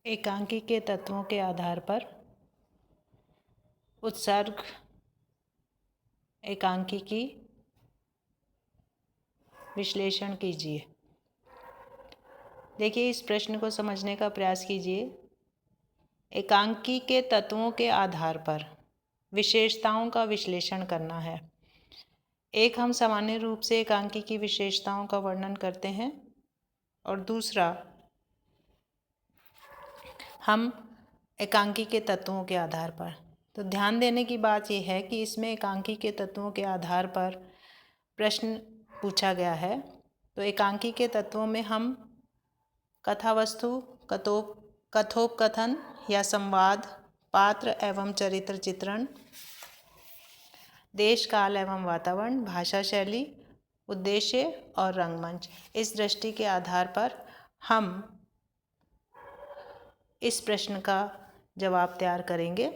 एकांकी के तत्वों के आधार पर उत्सर्ग एकांकी की विश्लेषण कीजिए। देखिए, इस प्रश्न को समझने का प्रयास कीजिए। एकांकी के तत्वों के आधार पर विशेषताओं का विश्लेषण करना है। एक, हम सामान्य रूप से एकांकी की विशेषताओं का वर्णन करते हैं, और दूसरा, हम एकांकी के तत्वों के आधार पर। तो ध्यान देने की बात यह है कि इसमें एकांकी के तत्वों के आधार पर प्रश्न पूछा गया है। तो एकांकी के तत्वों में हम कथावस्तु, कथोपकथन या संवाद, पात्र एवं चरित्र चित्रण, देश काल एवं वातावरण, भाषा शैली, उद्देश्य और रंगमंच, इस दृष्टि के आधार पर हम इस प्रश्न का जवाब तैयार करेंगे।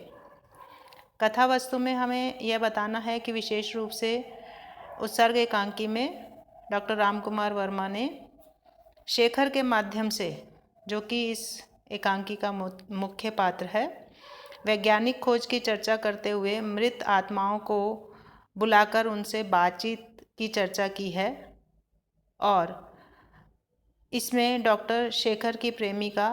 कथा वस्तु में हमें यह बताना है कि विशेष रूप से उत्सर्ग एकांकी में डॉक्टर रामकुमार वर्मा ने शेखर के माध्यम से, जो कि इस एकांकी का मुख्य पात्र है, वैज्ञानिक खोज की चर्चा करते हुए मृत आत्माओं को बुलाकर उनसे बातचीत की चर्चा की है। और इसमें डॉक्टर शेखर की प्रेमिका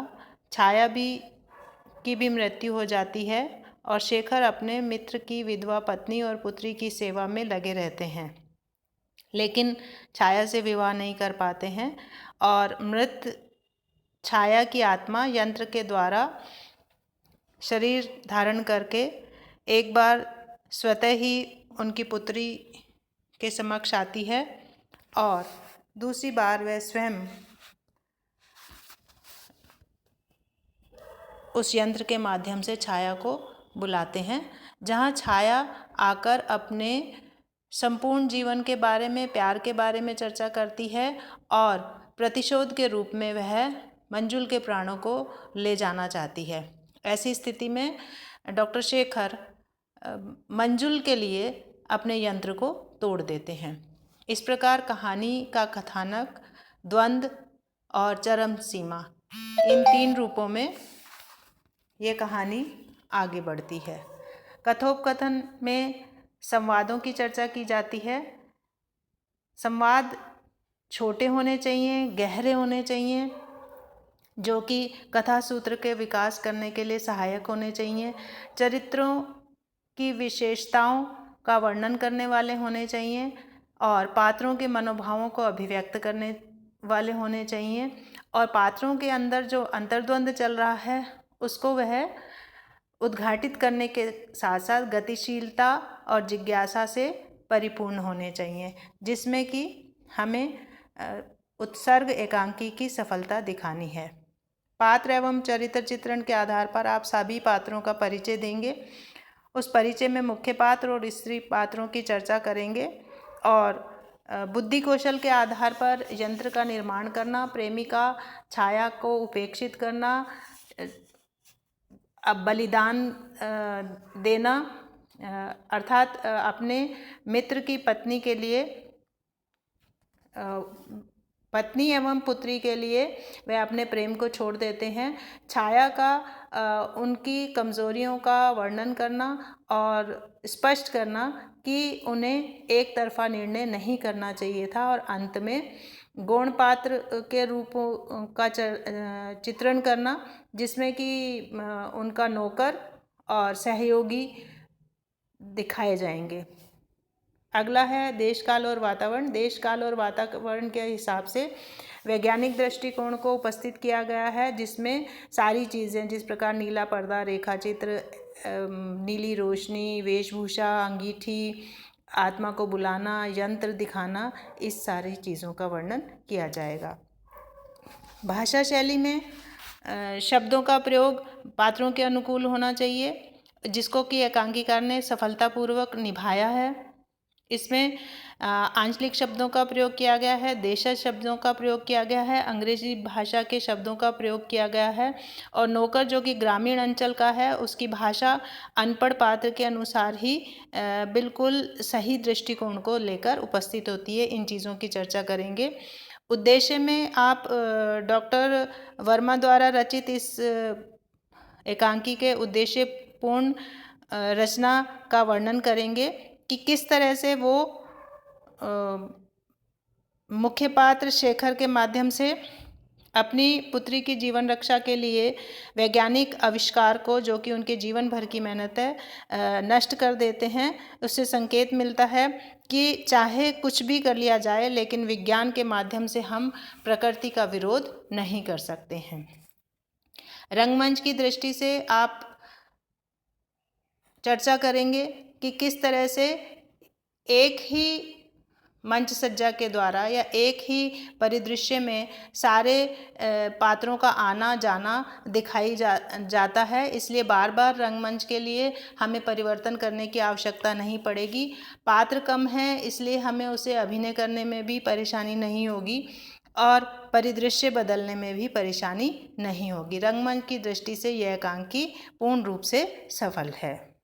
छाया की भी मृत्यु हो जाती है, और शेखर अपने मित्र की विधवा पत्नी और पुत्री की सेवा में लगे रहते हैं, लेकिन छाया से विवाह नहीं कर पाते हैं। और मृत छाया की आत्मा यंत्र के द्वारा शरीर धारण करके एक बार स्वतः ही उनकी पुत्री के समक्ष आती है, और दूसरी बार वह स्वयं उस यंत्र के माध्यम से छाया को बुलाते हैं, जहाँ छाया आकर अपने संपूर्ण जीवन के बारे में, प्यार के बारे में चर्चा करती है, और प्रतिशोध के रूप में वह मंजुल के प्राणों को ले जाना चाहती है। ऐसी स्थिति में डॉक्टर शेखर मंजुल के लिए अपने यंत्र को तोड़ देते हैं। इस प्रकार कहानी का कथानक, द्वंद्व और चरम सीमा, इन तीन रूपों में ये कहानी आगे बढ़ती है। कथोपकथन में संवादों की चर्चा की जाती है। संवाद छोटे होने चाहिए, गहरे होने चाहिए, जो कि कथा सूत्र के विकास करने के लिए सहायक होने चाहिए। चरित्रों की विशेषताओं का वर्णन करने वाले होने चाहिए, और पात्रों के मनोभावों को अभिव्यक्त करने वाले होने चाहिए, और पात्रों के अंदर जो अंतर्द्वंद चल रहा है उसको वह उद्घाटित करने के साथ साथ गतिशीलता और जिज्ञासा से परिपूर्ण होने चाहिए, जिसमें कि हमें उत्सर्ग एकांकी की सफलता दिखानी है। पात्र एवं चरित्र चित्रण के आधार पर आप सभी पात्रों का परिचय देंगे। उस परिचय में मुख्य पात्र और स्त्री पात्रों की चर्चा करेंगे, और बुद्धि कौशल के आधार पर यंत्र का निर्माण करना, प्रेमिका छाया को उपेक्षित करना, बलिदान देना, अर्थात अपने मित्र की पत्नी के लिए, पत्नी एवं पुत्री के लिए वह अपने प्रेम को छोड़ देते हैं। छाया का उनकी कमज़ोरियों का वर्णन करना और स्पष्ट करना कि उन्हें एक तरफा निर्णय नहीं करना चाहिए था, और अंत में गौण पात्र के रूप का चित्रण करना, जिसमें कि उनका नौकर और सहयोगी दिखाए जाएंगे। अगला है देश काल और वातावरण। देश काल और वातावरण के हिसाब से वैज्ञानिक दृष्टिकोण को उपस्थित किया गया है, जिसमें सारी चीज़ें, जिस प्रकार नीला पर्दा, रेखाचित्र, नीली रोशनी, वेशभूषा, अंगीठी, आत्मा को बुलाना, यंत्र दिखाना, इस सारी चीज़ों का वर्णन किया जाएगा। भाषा शैली में शब्दों का प्रयोग पात्रों के अनुकूल होना चाहिए, जिसको कि एकांकीकार ने सफलतापूर्वक निभाया है। इसमें आंचलिक शब्दों का प्रयोग किया गया है, देशज शब्दों का प्रयोग किया गया है, अंग्रेजी भाषा के शब्दों का प्रयोग किया गया है, और नौकर जो कि ग्रामीण अंचल का है उसकी भाषा अनपढ़ पात्र के अनुसार ही बिल्कुल सही दृष्टिकोण को लेकर उपस्थित होती है। इन चीज़ों की चर्चा करेंगे। उद्देश्य में आप डॉक्टर वर्मा द्वारा रचित इस एकांकी के उद्देश्यपूर्ण रचना का वर्णन करेंगे कि किस तरह से वो मुख्य पात्र शेखर के माध्यम से अपनी पुत्री की जीवन रक्षा के लिए वैज्ञानिक आविष्कार को, जो कि उनके जीवन भर की मेहनत है, नष्ट कर देते हैं। उससे संकेत मिलता है कि चाहे कुछ भी कर लिया जाए, लेकिन विज्ञान के माध्यम से हम प्रकृति का विरोध नहीं कर सकते हैं। रंगमंच की दृष्टि से आप चर्चा करेंगे कि किस तरह से एक ही मंच सज्जा के द्वारा या एक ही परिदृश्य में सारे पात्रों का आना जाना दिखाई जाता है। इसलिए बार बार रंगमंच के लिए हमें परिवर्तन करने की आवश्यकता नहीं पड़ेगी। पात्र कम हैं, इसलिए हमें उसे अभिनय करने में भी परेशानी नहीं होगी और परिदृश्य बदलने में भी परेशानी नहीं होगी। रंगमंच की दृष्टि से यह एकांकी पूर्ण रूप से सफल है।